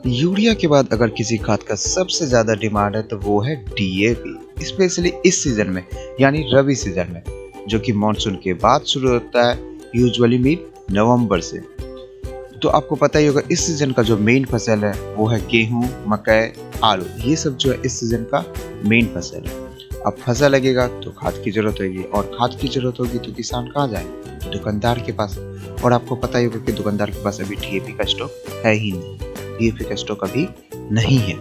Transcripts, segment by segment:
Urea के बाद अगर किसी खाद का सबसे ज्यादा डिमांड है तो वो है डीएपी, स्पेशली इस सीजन में यानी रबी सीजन में, जो कि मानसून के बाद शुरू होता है, यूजुअली मिड नवंबर से। तो आपको पता ही होगा इस सीजन का जो मेन फसल है वो है गेहूं, मकई, आलू। ये सब जो है इस सीजन का मेन फसल है। अब फसल लगेगा तो खाद की जरूरत होगी, और खाद की जरूरत होगी तो किसान कहाँ जाए? दुकानदार के पास। और आपको पता ही होगा कि दुकानदार के पास अभी डीएपी का स्टॉक है ही नहीं, डीएपी का स्टॉक अभी नहीं है।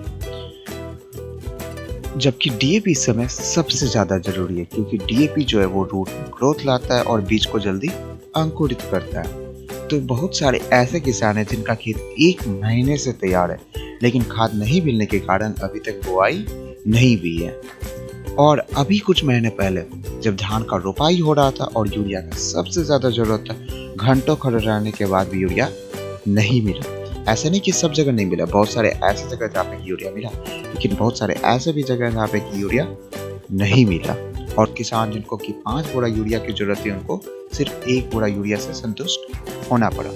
जबकि डीएपी इस समय सबसे ज्यादा जरूरी है, क्योंकि डीएपी जो है वो रूट में ग्रोथ लाता है और बीज को जल्दी अंकुरित करता है। तो बहुत सारे ऐसे किसान हैं जिनका खेत 1 महीने से तैयार है, लेकिन खाद नहीं मिलने के कारण अभी तक बुआई नहीं हुई है। और अभी कुछ महीने पहले जब धान का रोपाई हो रहा था और यूरिया का सबसे ज्यादा जरूरत था, घंटों खड़े रहने के बाद भी यूरिया नहीं मिला। ऐसा नहीं कि सब जगह नहीं मिला, बहुत सारे ऐसे जगह जहाँ पे यूरिया मिला, लेकिन बहुत सारे ऐसे भी जगह जहाँ पे यूरिया नहीं मिला। और किसान जिनको कि 5 बोरा यूरिया की जरूरत थी, उनको सिर्फ 1 बोरा यूरिया से संतुष्ट होना पड़ा,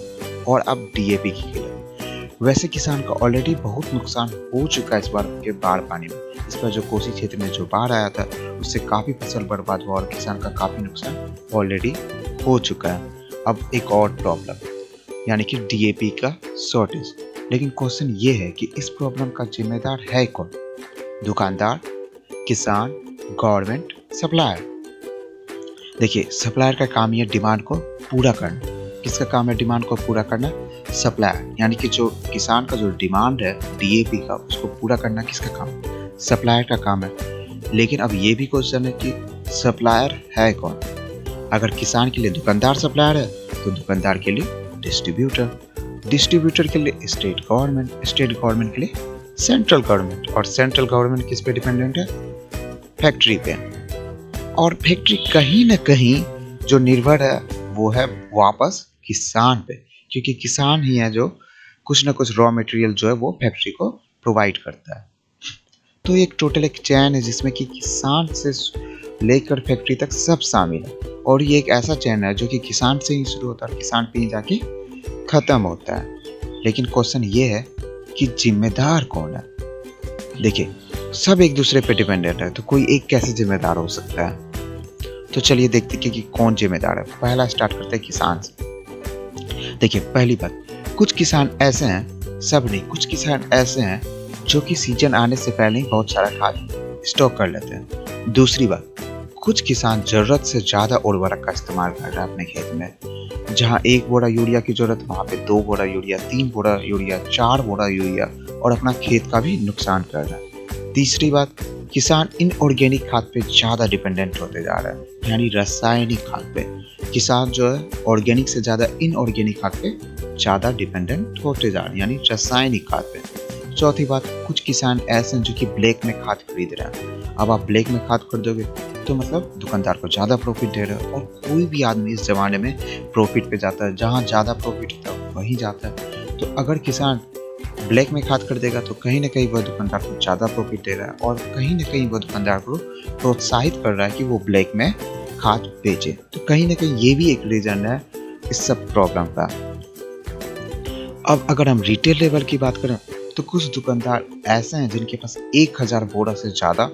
और अब डीएपी की खिलाफ। वैसे किसान का ऑलरेडी बहुत नुकसान हो चुका है इस बार के बाढ़ पानी में। इस बार जो कोसी क्षेत्र में जो बाढ़ आया था उससे काफी फसल बर्बाद हुआ और किसान का काफी नुकसान ऑलरेडी हो चुका है। अब एक और प्रॉब्लम यानी कि डीएपी का शॉर्टेज। लेकिन क्वेश्चन ये है कि इस प्रॉब्लम का जिम्मेदार है कौन? दुकानदार, किसान, गवर्नमेंट, सप्लायर? देखिए, सप्लायर का काम है डिमांड को पूरा करना। किसका काम है डिमांड को पूरा करना? सप्लायर। यानी कि जो किसान का जो डिमांड है डीएपी का, उसको पूरा करना किसका काम? सप्लायर का काम है। लेकिन अब ये भी क्वेश्चन है कि सप्लायर है कौन? अगर किसान के लिए दुकानदार सप्लायर है तो दुकानदार के लिए डिस्ट्रीब्यूटर, डिस्ट्रीब्यूटर के लिए स्टेट गवर्नमेंट, स्टेट गवर्नमेंट के लिए सेंट्रल गवर्नमेंट, और सेंट्रल गवर्नमेंट किस पे डिपेंडेंट है? फैक्ट्री पे। और फैक्ट्री कहीं ना कहीं जो निर्भर है वो है वापस किसान पे, क्योंकि किसान ही है जो कुछ ना कुछ रॉ मटेरियल जो है वो फैक्ट्री को प्रोवाइड करता है। तो एक टोटल एक चैन है जिसमें कि किसान से लेकर फैक्ट्री तक सब शामिल है, और ये एक ऐसा चैन है जो कि किसान से ही शुरू होता है और किसान पे ही जाके खत्म होता है। लेकिन क्वेश्चन ये है कि जिम्मेदार कौन है? देखिए, सब एक दूसरे पे डिपेंडेंट है, तो कोई एक कैसे जिम्मेदार हो सकता है? तो चलिए देखते हैं कि कौन जिम्मेदार है। पहला स्टार्ट करते हैं किसान से। देखिए, पहली बात, कुछ किसान ऐसे हैं, सब नहीं, कुछ किसान ऐसे हैं जो कि सीजन आने से पहले ही बहुत सारा खाद स्टॉक कर लेते हैं। दूसरी बात, कुछ किसान जरूरत से ज्यादा उर्वरक का इस्तेमाल कर रहे हैं अपने खेत में। जहां 1 बोरा यूरिया की जरूरत, वहां पे 2 बोरा यूरिया, 3 बोरा यूरिया, 4 बोरा यूरिया, और अपना खेत का भी नुकसान कर रहा है। तीसरी बात, किसान इनऑर्गेनिक खाद पे ज्यादा डिपेंडेंट होते जा रहा है, यानी रासायनिक खाद पे। किसान जो है ऑर्गेनिक से ज्यादा इनऑर्गेनिक खाद पे ज्यादा डिपेंडेंट होते जा रहे हैं, यानी रासायनिक खाद पे। चौथी बात, कुछ किसान ऐसे हैं जो कि ब्लैक में खाद खरीद रहे हैं। अब आप ब्लैक में खाद खरीदोगे तो मतलब दुकानदार को ज्यादा प्रॉफिट दे रहे हो, और कोई भी आदमी इस जमाने में प्रॉफिट पे जाता है, जहाँ ज्यादा प्रॉफिट होता है वहीं जाता है। तो अगर किसान ब्लैक में खाद खरीदेगा तो कहीं ना कहीं वह दुकानदार को ज्यादा प्रॉफिट दे रहा है, और कहीं ना कहीं वह दुकानदार को प्रोत्साहित कर रहा है कि वो ब्लैक में खाद बेचे। तो कहीं ना कहीं ये भी एक रीजन है इस सब प्रॉब्लम का। अब अगर हम रिटेल लेवल की बात करें तो कुछ दुकानदार ऐसे हैं जिनके पास 1000 बोरा से ज्यादा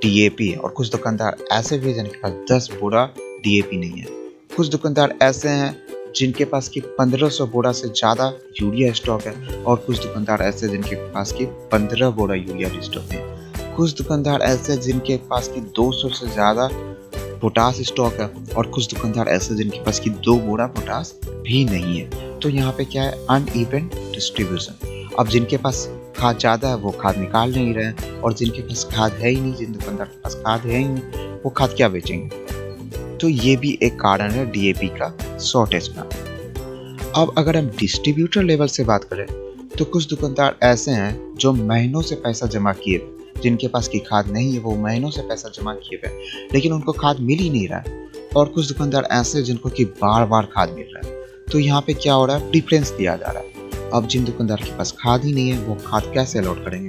डीएपी है, और कुछ दुकानदार ऐसे भी हैं जिनके पास 10 बोरा डीएपी नहीं है। कुछ दुकानदार ऐसे हैं जिनके पास की 1500 बोरा से ज्यादा यूरिया स्टॉक है, और कुछ दुकानदार ऐसे जिनके पास की 15 बोरा यूरिया स्टॉक है। कुछ दुकानदार ऐसे जिनके पास की 200 से ज्यादा पोटास स्टॉक है, और कुछ दुकानदार ऐसे जिनके पास की 2 बोरा पोटास भी नहीं है। तो यहाँ पे क्या है? Uneven distribution. अब जिनके पास खाद ज्यादा है वो खाद निकाल नहीं रहे हैं, और जिनके पास खाद है ही नहीं, जिन दुकानदार के पास खाद है ही नहीं, वो खाद क्या बेचेंगे? तो ये भी एक कारण है डीएपी का शॉर्टेज का। अब अगर हम डिस्ट्रीब्यूटर लेवल से बात करें तो कुछ दुकानदार ऐसे हैं जो महीनों से पैसा जमा किए, जिनके पास की खाद नहीं है, वो महीनों से पैसा जमा किए हुए, लेकिन उनको खाद मिल ही नहीं रहा है। और कुछ दुकानदार ऐसे जिनको कि बार बार खाद मिल रहा है। तो यहाँ पे क्या हो रहा है? प्रीफरेंस दिया जा रहा है। अब जिन दुकानदार के पास खाद ही नहीं है वो खाद कैसे अलॉट करेंगे,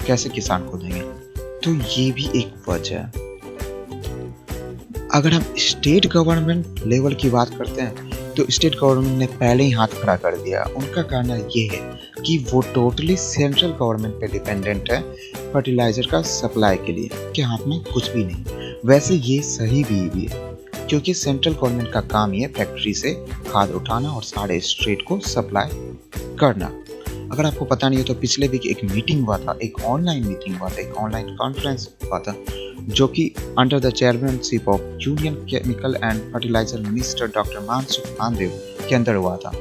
कैसे किसान को देंगे? तो ये भी एक वजह है। अगर हम स्टेट गवर्नमेंट लेवल की बात करते हैं तो स्टेट गवर्नमेंट ने पहले ही हाथ खड़ा कर दिया। उनका कहना ये है कि वो टोटली सेंट्रल गवर्नमेंट पे डिपेंडेंट है फर्टिलाइज़र का सप्लाई के लिए, कि हाथ में कुछ भी नहीं। वैसे ये सही भी है, क्योंकि सेंट्रल गवर्नमेंट का काम ये फैक्ट्री से खाद उठाना और सारे स्टेट को सप्लाई करना। अगर आपको पता नहीं है तो पिछले वीक एक मीटिंग हुआ था, एक ऑनलाइन मीटिंग हुआ था, एक ऑनलाइन कॉन्फ्रेंस हुआ था, जो कि under the chairmanship of union chemical and fertiliser minister doctor Mansukh Mandaviya के अंदर हुआ था,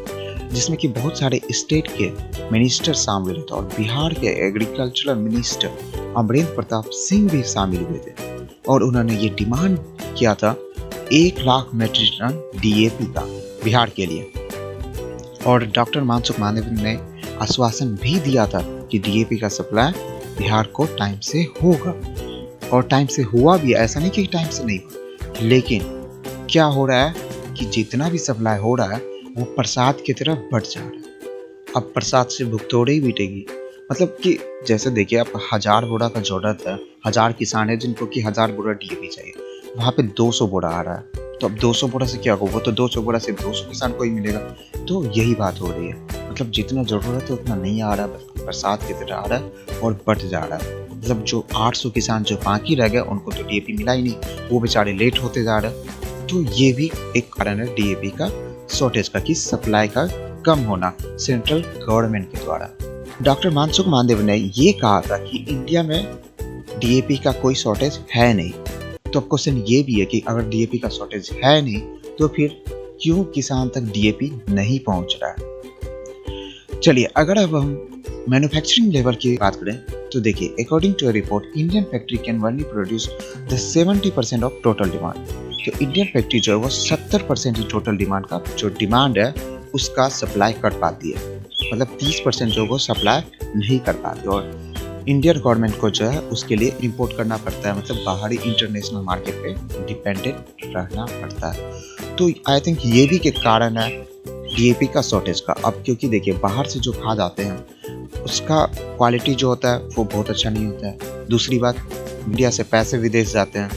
जिसमें कि बहुत सारे स्टेट के मिनिस्टर शामिल हुए थे और बिहार के एग्रीकल्चरल मिनिस्टर अमरेंद्र प्रताप सिंह भी शामिल हुए थे। और उन्होंने ये डिमांड किया था 1 लाख मेट्रिक टन डीएपी का बिहार के लिए। और डॉक्टर मानसुख मांडविया ने आश्वासन भी दिया था कि डीएपी का सप्लाई बिहार को टाइम से होगा, और टाइम से हुआ भी। ऐसा नहीं कि टाइम से नहीं हुआ, लेकिन क्या हो रहा है कि जितना भी सप्लाई हो रहा है वो प्रसाद की तरफ बढ़ जा रहा है। अब प्रसाद से भुगतोड़े ही बीतेगी, मतलब कि जैसे देखिए आप 1000 बोरा का जरूरत है, 1000 किसान है जिनको कि 1000 बोरा डीएपी चाहिए, वहाँ पे 200 बोरा आ रहा है, तो अब 200 बोरा से क्या होगा? वो तो 200 बोरा सिर्फ 200 किसान को ही मिलेगा। तो यही बात हो रही है, मतलब जितना जरूरत है उतना नहीं आ रहा, बरसात की तरह आ रहा है और बढ़ जा रहा है। मतलब जो 800 किसान जो बाकी रह गए उनको तो डीएपी मिला ही नहीं, वो बेचारे लेट होते जा रहे हैं। तो ये भी एक कारण है डीएपी का शॉर्टेज का, कि सप्लाई का कम होना सेंट्रल गवर्नमेंट के द्वारा। डॉक्टर मानसुख मांडविया ने ये कहा था कि इंडिया में डीएपी का कोई शॉर्टेज है नहीं। तो अब क्वेश्चन ये भी है कि अगर डीएपी का शॉर्टेज है नहीं तो फिर क्यों किसान तक डीएपी नहीं पहुंच रहा है? चलिए अगर अब हम मैन्युफैक्चरिंग लेवल की बात करें तो देखिए, according to a report, Indian factory can only produce the 70% of total demand. तो इंडियन फैक्ट्री जो है वो 70% टोटल डिमांड का जो डिमांड है उसका सप्लाई कर पाती है, मतलब 30% जो वो सप्लाई नहीं कर पाती। और इंडियन गवर्नमेंट को जो है उसके लिए इंपोर्ट करना पड़ता है, मतलब बाहरी इंटरनेशनल मार्केट पे डिपेंडेंट रहना पड़ता है। तो आई थिंक ये भी एक कारण है डीएपी का शॉर्टेज का। अब क्योंकि देखिए बाहर से जो खाद आते हैं उसका क्वालिटी जो होता है वो बहुत अच्छा नहीं होता है। दूसरी बात, इंडिया से पैसे विदेश जाते हैं,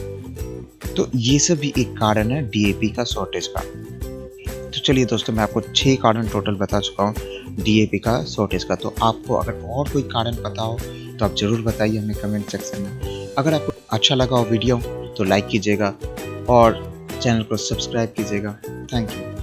तो ये सब भी एक कारण है डीएपी का शॉर्टेज का। तो चलिए दोस्तों, मैं आपको 6 कारण टोटल बता चुका हूँ डीएपी का शॉर्टेज का। तो आपको अगर और कोई कारण पता हो तो आप ज़रूर बताइए हमें कमेंट सेक्शन में। अगर आपको अच्छा लगा हो वीडियो तो लाइक कीजिएगा और चैनल को सब्सक्राइब कीजिएगा। Thank you.